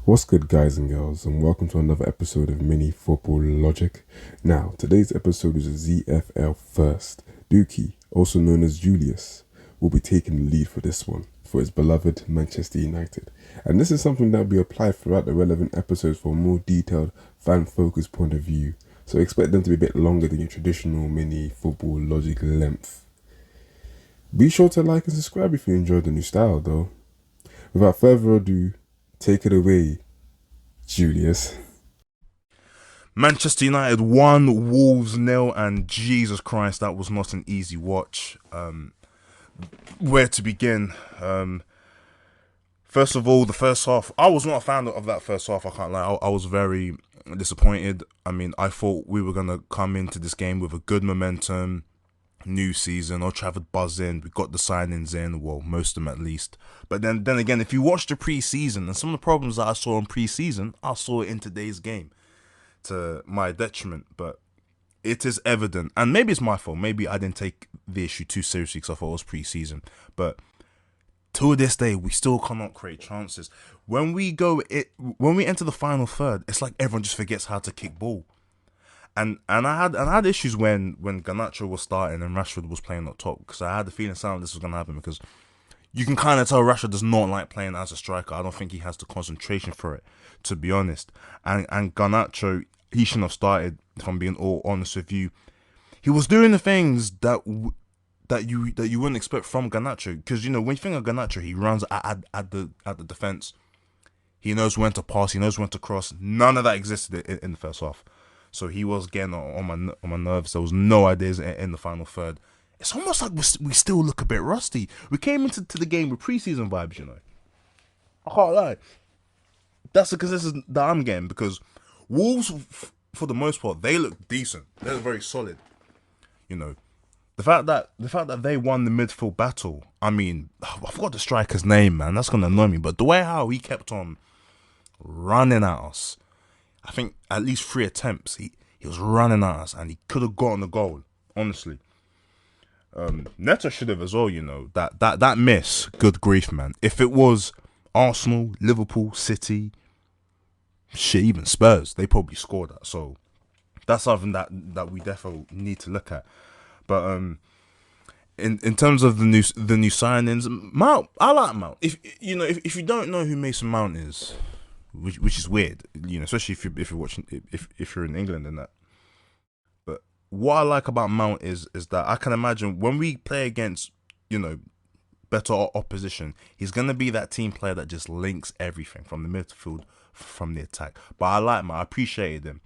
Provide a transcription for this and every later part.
What's good, guys and girls, and welcome to another episode of Mini Football Logic. Now, today's episode is a ZFL first. Dukey, also known as Julius, will be taking the lead for this one for his beloved Manchester United. And this is something that will be applied throughout the relevant episodes for a more detailed, fan-focused point of view. So expect them to be a bit longer than your traditional Mini Football Logic length. Be sure to like and subscribe if you enjoyed the new style, though. Without further ado, take it away, Julius. Manchester United 1, Wolves 0, and Jesus Christ, that was not an easy watch. Where to begin? First of all, the first half, I was not a fan of that first half, I can't lie. I was very disappointed. I mean, I thought we were going to come into this game with a good momentum, new season, Old Trafford buzzing, we got the signings in, well, most of them at least. But then again, if you watch the pre-season, and some of the problems that I saw in pre-season, I saw it in today's game, to my detriment. But it is evident, and maybe it's my fault, maybe I didn't take the issue too seriously because I thought it was pre-season, but to this day, we still cannot create chances. When we enter the final third, it's like everyone just forgets how to kick ball. And I had issues when Garnacho was starting and Rashford was playing up top, because I had the feeling something this was going to happen, because you can kind of tell Rashford does not like playing as a striker. I don't think he has the concentration for it, to be honest. And Garnacho, he shouldn't have started, if I'm being all honest with you. He was doing the things that you wouldn't expect from Garnacho, because when you think of Garnacho, he runs at the defense. He knows when to pass. He knows when to cross. None of that existed in the first half. So he was getting on my nerves. There was no ideas in the final third. It's almost like we still look a bit rusty. We came into the game with preseason vibes, I can't lie. That's the consensus that I'm getting, because Wolves, for the most part, they look decent. They're very solid. The fact that they won the midfield battle. I mean, I forgot the striker's name, man. That's gonna annoy me. But the way how he kept on running at us, I think at least 3 attempts, he was running at us, and he could have gotten the goal, honestly. Neto should have as well, that miss, good grief, man. If it was Arsenal, Liverpool, City, shit, even Spurs, they probably scored that. So that's something that we definitely need to look at. But in terms of the new signings, Mount, I like Mount. If you don't know who Mason Mount is, which is weird, especially if you're watching, if you're in England and that. But what I like about Mount is that I can imagine when we play against, better opposition, he's gonna be that team player that just links everything from the midfield, from the attack. But I like him. I appreciated him.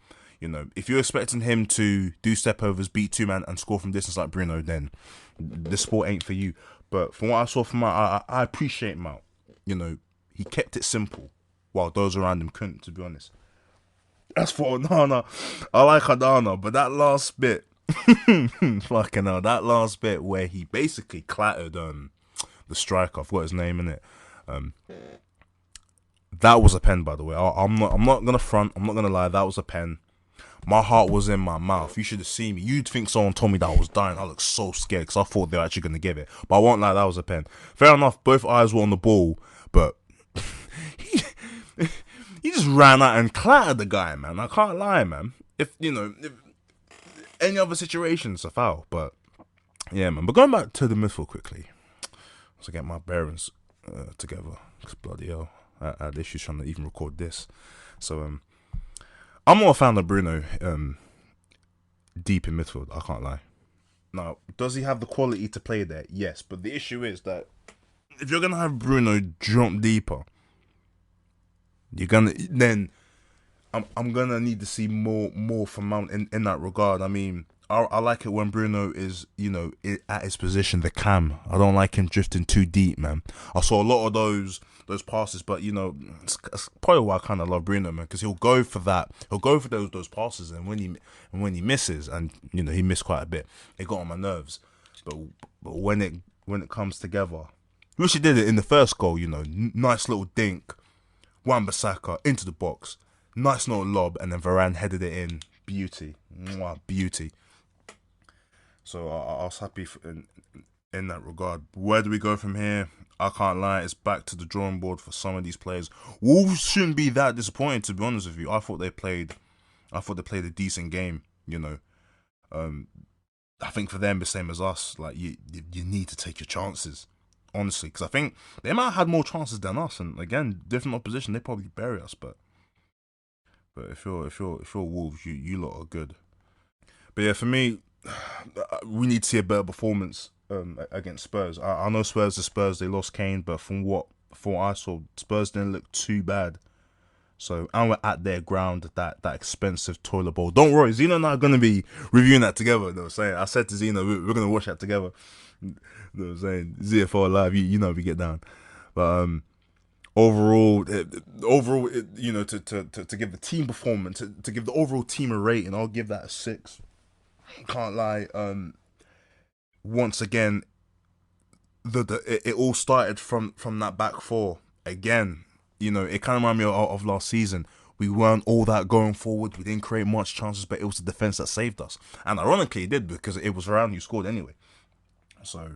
If you're expecting him to do step overs, beat 2-man, and score from distance like Bruno, then the sport ain't for you. But from what I saw from Mount, I appreciate Mount. He kept it simple, while those around him couldn't, to be honest. As for Onana, I like Onana, but that last bit, fucking hell, that last bit where he basically clattered the striker, I forgot his name, innit? That was a pen, by the way. I'm not gonna front. I'm not gonna lie. That was a pen. My heart was in my mouth. You should have seen me. You'd think someone told me that I was dying. I looked so scared because I thought they were actually going to give it. But I won't lie, that was a pen. Fair enough, both eyes were on the ball, but he just ran out and clattered the guy, man. I can't lie, man. If any other situation, it's a foul. But yeah, man. But going back to the midfield quickly, to get my bearings together. Because bloody hell, I had issues trying to even record this. So I'm not a fan of Bruno deep in midfield, I can't lie. Now, does he have the quality to play there? Yes, but the issue is that if you're going to have Bruno jump deeper, I'm going to need to see more from Mount in that regard. I mean, I like it when Bruno is, at his position, the cam. I don't like him drifting too deep, man. I saw a lot of those passes, but it's probably why I kind of love Bruno, man, because he'll go for that. He'll go for those passes, and when he misses, and he missed quite a bit, it got on my nerves. But when it comes together, which he did it in the first goal, nice little dink, Wan-Bissaka into the box, nice little lob, and then Varane headed it in. Beauty, mwah, beauty. So I was happy in that regard. Where do we go from here? I can't lie, it's back to the drawing board for some of these players. Wolves shouldn't be that disappointed, to be honest with you. I thought they played a decent game. I think for them the same as us. Like you need to take your chances, honestly, because I think they might have had more chances than us. And again, different opposition, they probably bury us. But if you're Wolves, you lot are good. But yeah, for me, we need to see a better performance against Spurs. I know Spurs are Spurs. They lost Kane, but from what I saw, Spurs didn't look too bad. So, and we're at their ground, that expensive toilet bowl. Don't worry, Zeno and I are going to be reviewing that together. You know what I'm saying? I said to Zeno, we're going to watch that together. You know what I'm saying? ZFR Live, you know we get down. But overall, to give the team performance, to give the overall team a rating, I'll give that a 6. Can't lie. Once again, it all started from that back four again. It kind of reminded me of last season. We weren't all that going forward. We didn't create much chances, but it was the defense that saved us. And ironically, it did, because it was Varane who scored anyway. So,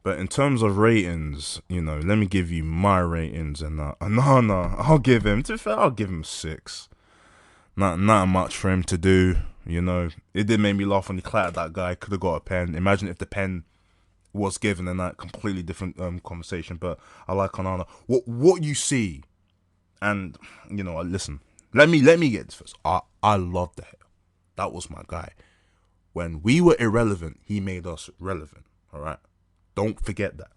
but in terms of ratings, let me give you my ratings. And no, I'll give him. To be fair, I'll give him 6. Not much for him to do. It did make me laugh when he clattered that guy. Could have got a pen. Imagine if the pen was given in that completely different conversation. But I like Onana. What you see, and listen. Let me get this first. I love the hair. That was my guy. When we were irrelevant, he made us relevant. All right, don't forget that.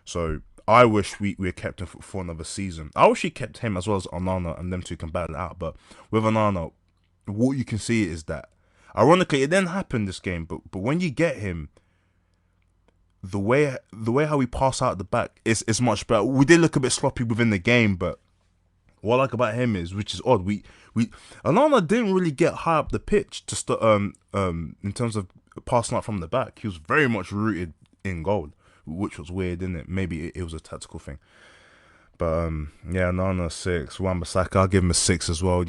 So I wish we kept him for another season. I wish he kept him as well as Onana, and them two can battle it out. But with Onana, what you can see is that, ironically, it didn't happen this game. But when you get him, the way how we pass out the back is much better. We did look a bit sloppy within the game, but what I like about him is, which is odd, Onana didn't really get high up the pitch to start in terms of passing out from the back. He was very much rooted in goal, which was weird, isn't it? Maybe it was a tactical thing. But yeah, Onana 6. Wan-Bissaka, I'll give him a 6 as well.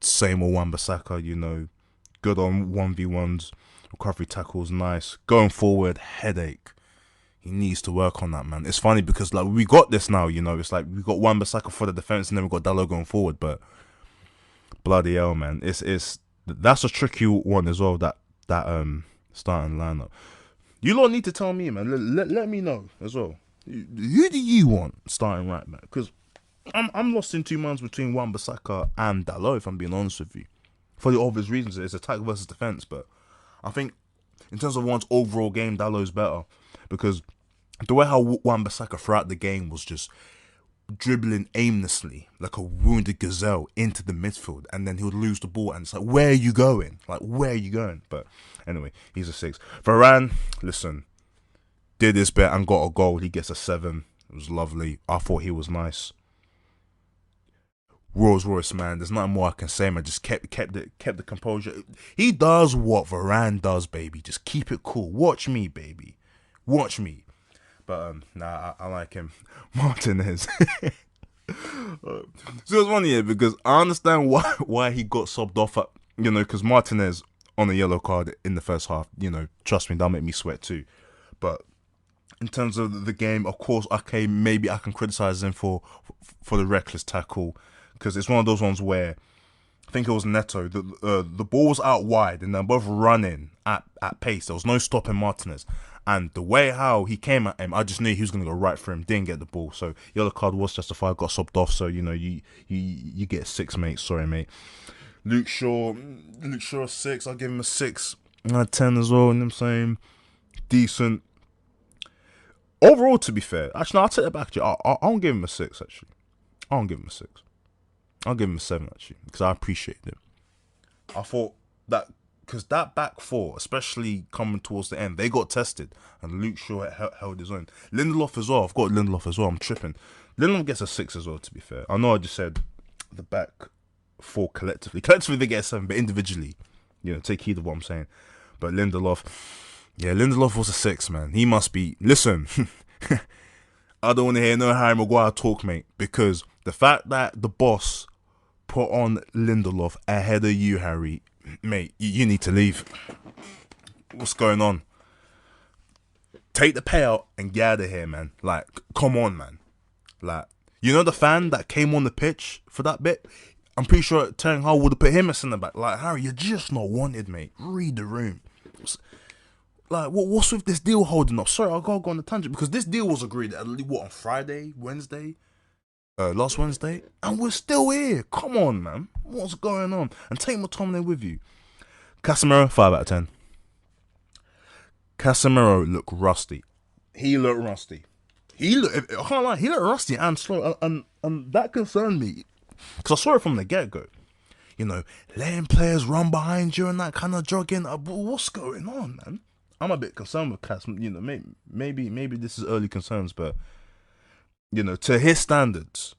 Same old Wan-Bissaka. Good on 1v1s. Recovery tackles, nice. Going forward, headache. He needs to work on that, man. It's funny because we got this now, It's like we got Wan-Bissaka for the defense, and then we got Dalot going forward. But bloody hell, man, that's a tricky one as well. That starting lineup. You lot need to tell me, man. Let me know as well. Who do you want starting right back? Because I'm lost in 2 minds between Wan-Bissaka and Dalot, if I'm being honest with you. For the obvious reasons, it's attack versus defense, but I think in terms of one's overall game, Dalot's better, because the way how Wan-Bissaka throughout the game was just dribbling aimlessly like a wounded gazelle into the midfield, and then he would lose the ball, and it's like, where are you going? But anyway, he's a 6. Varane, listen, did his bit and got a goal. He gets a 7. It was lovely. I thought he was nice. Rolls Royce, man, there's nothing more I can say, man. Just kept the composure. He does what Varane does, baby. Just keep it cool. Watch me, baby. Watch me. But I like him. Martinez. So it's funny here, because I understand why he got subbed off at, because Martinez on a yellow card in the first half, trust me, that'll make me sweat too. But in terms of the game, of course, okay, maybe I can criticize him for the reckless tackle, because it's one of those ones where I think it was Neto. The ball was out wide, and they're both running at pace. There was no stopping Martinez. And the way how he came at him, I just knew he was going to go right for him. Didn't get the ball. So yellow card was justified. Got subbed off. So, you get 6, mate. Sorry, mate. Luke Shaw 6. I'll give him a 6 out of 10 as well. You know what I'm saying? Decent. Overall, to be fair. Actually, no, I'll take that back. I won't give him a 6, actually. I won't give him a 6. I'll give him a 7, actually, because I appreciate it. I thought that, because that back four, especially coming towards the end, they got tested, and Luke Shaw held his own. Lindelof as well. I've got Lindelof as well. I'm tripping. Lindelof gets a 6 as well, to be fair. I know I just said the back four collectively. Collectively, they get a 7, but individually, take heed of what I'm saying. But Lindelof was a 6, man. He must be. Listen, I don't want to hear no Harry Maguire talk, mate, because the fact that the boss put on Lindelof ahead of you, Harry, mate, you need to leave. What's going on? take the payout and get out of here, man. Like, come on, man. Like, you know the fan that came on the pitch for that bit? I'm pretty sure Ten Hag would have put him as centre back. Like, Harry, you're just not wanted, mate. Read the room. Like, what's with this deal holding up? Sorry, I gotta go on a tangent because this deal was agreed on Friday, Wednesday, last Wednesday, and we're still here. Come on, man. What's going on? And take McTominay with you. Casemiro, 5 out of 10. Casemiro looked rusty. He looked rusty. I can't lie, he looked rusty and slow, and that concerned me because I saw it from the get go. You know, letting players run behind you and that kind of jogging. What's going on, man? I'm a bit concerned with Cas. You know, maybe this is early concerns, but you know, to his standards,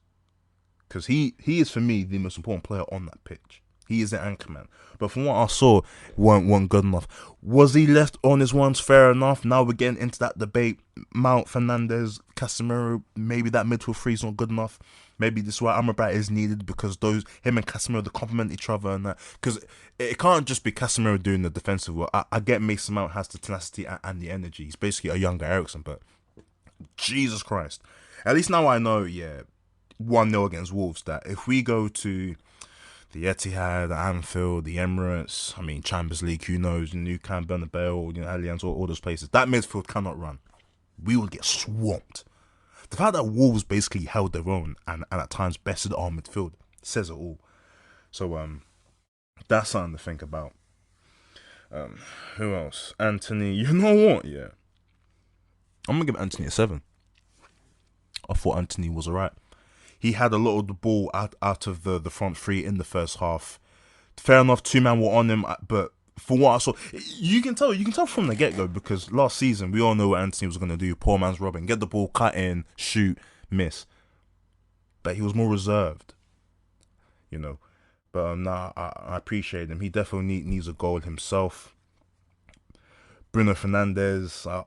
because he is for me the most important player on that pitch. He is the anchor man. But from what I saw, weren't good enough. Was he left on his ones? Fair enough. Now we're getting into that debate. Mount, Fernandes, Casemiro. Maybe that midfield three is not good enough. Maybe this is why Amrabat is needed because him and Casemiro, they complement each other and that. Because it can't just be Casemiro doing the defensive work. I get Mason Mount has the tenacity and the energy. He's basically a younger Eriksen, but Jesus Christ. At least now I know, 1-0 against Wolves, that if we go to the Etihad, the Anfield, the Emirates, I mean, Champions League, who knows, Nou Camp, Bernabeu, Allianz, all those places, that midfield cannot run. We will get swamped. The fact that Wolves basically held their own and at times bested our midfield says it all. So, that's something to think about. Who else? Anthony. You know what? Yeah. I'm going to give Anthony a 7. I thought Anthony was alright. He had a lot of the ball out of the front three in the first half. Fair enough, 2-man were on him, but for what I saw, you can tell from the get-go, because last season we all know what Anthony was going to do. Poor man's Robin, get the ball, cut in, shoot, miss. But he was more reserved, you know. But I appreciate him. He definitely needs a goal himself. Bruno Fernandes, I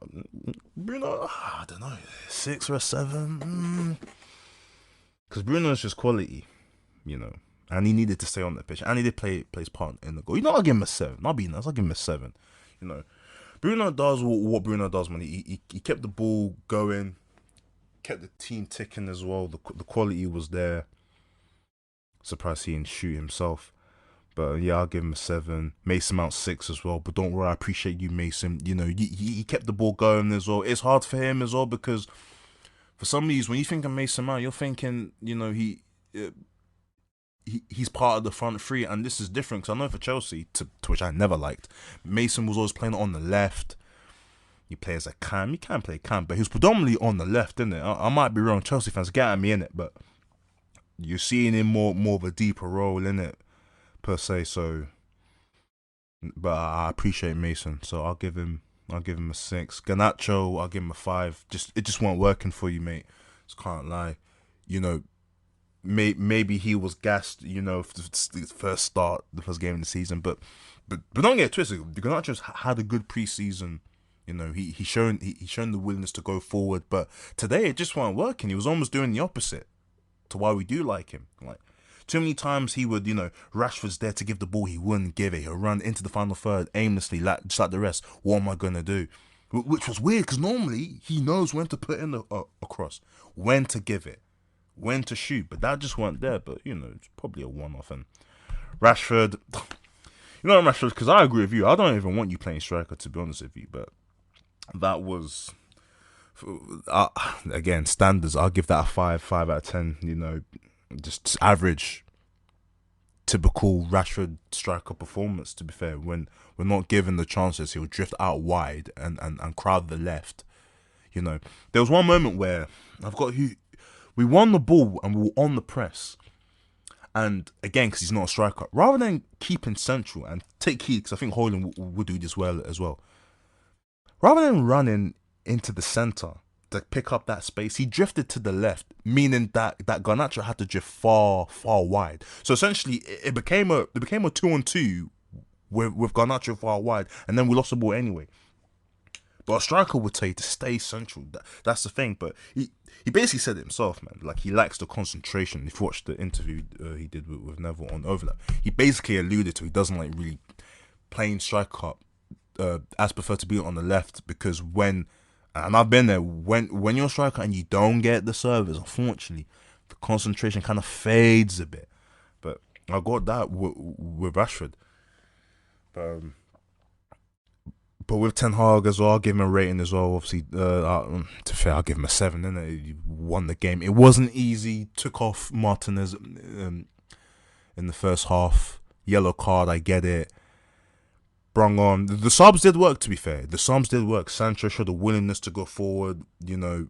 don't know, 6 or a 7. Because Bruno is just quality, you know, and he needed to stay on that pitch, and he did play his part in the goal. You know, I'll give him a 7. I'll be nice. I'll give him a 7. You know, Bruno does what Bruno does, man. He kept the ball going, kept the team ticking as well. The quality was there. Surprised he didn't shoot himself. But yeah, I'll give him a 7. Mason Mount 6 as well. But don't worry, I appreciate you, Mason. You know, he kept the ball going as well. It's hard for him as well because for some reason, when you think of Mason Mount, you're thinking, you know, he's part of the front three, and this is different because I know for Chelsea, to which I never liked, Mason was always playing on the left. He plays a cam. He can play cam, but he was predominantly on the left, isn't it? I might be wrong. Chelsea fans, get at me in it, but you're seeing him more of a deeper role in it per se. So, but I appreciate Mason, so I'll give him a 6. Garnacho, I'll give him a 5. It just weren't working for you, mate. Just can't lie. You know, maybe he was gassed, you know, for the first game of the season. But don't get it twisted. Garnacho's had a good preseason. You know, he shown the willingness to go forward. But today it just weren't working. He was almost doing the opposite to why we do like him. Like, too many times he would, you know, Rashford's there to give the ball, he wouldn't give it. He'll run into the final third aimlessly, just like the rest. What am I going to do? Which was weird, because normally he knows when to put in a cross, when to give it, when to shoot. But that just weren't there. But, you know, it's probably a one-off. And Rashford, you know, Rashford, because I agree with you. I don't even want you playing striker, to be honest with you. But that was, again, standards. I'll give that a 5 out of 10, you know. Just average, typical Rashford striker performance, to be fair. When we're not given the chances, he'll drift out wide and crowd the left. You know, there was one moment where we won the ball and we were on the press. And again, because he's not a striker, rather than keeping central and take heat, because I think Hoyland would do this well as well. Rather than running into the centre to pick up that space, he drifted to the left, meaning that Garnacho had to drift far wide. So essentially, it became a 2-on-2 with Garnacho far wide, and then we lost the ball anyway. But a striker would say to stay central. That's the thing. But he basically said it himself, man. Like, he lacks the concentration. If you watched the interview he did with Neville on Overlap, he basically alluded to he doesn't like really playing striker as preferred to be on the left, because when And I've been there. When you're a striker and you don't get the service, unfortunately, the concentration kind of fades a bit. But I got that with Rashford. But with Ten Hag as well, I'll give him a rating as well. Obviously, to be fair, I'll give him a 7. Innit? He won the game. It wasn't easy. Took off Martinez in the first half. Yellow card, I get it. Brung on. The subs did work, to be fair. The subs did work. Sancho showed a willingness to go forward. You know,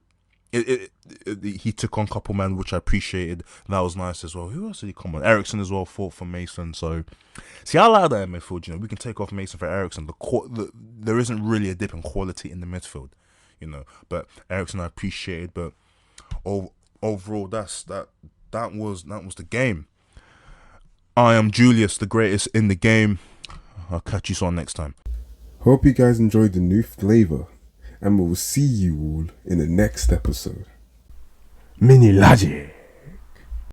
he took on a couple men, which I appreciated. That was nice as well. Who else did he come on? Ericsson as well fought for Mason. So, see, I like that in midfield. You know, we can take off Mason for Ericsson. There isn't really a dip in quality in the midfield. You know, but Ericsson I appreciated. But overall, that was the game. I am Julius, the greatest in the game. I'll catch you all next time. Hope you guys enjoyed the new flavor, and we will see you all in the next episode. Mini Laje.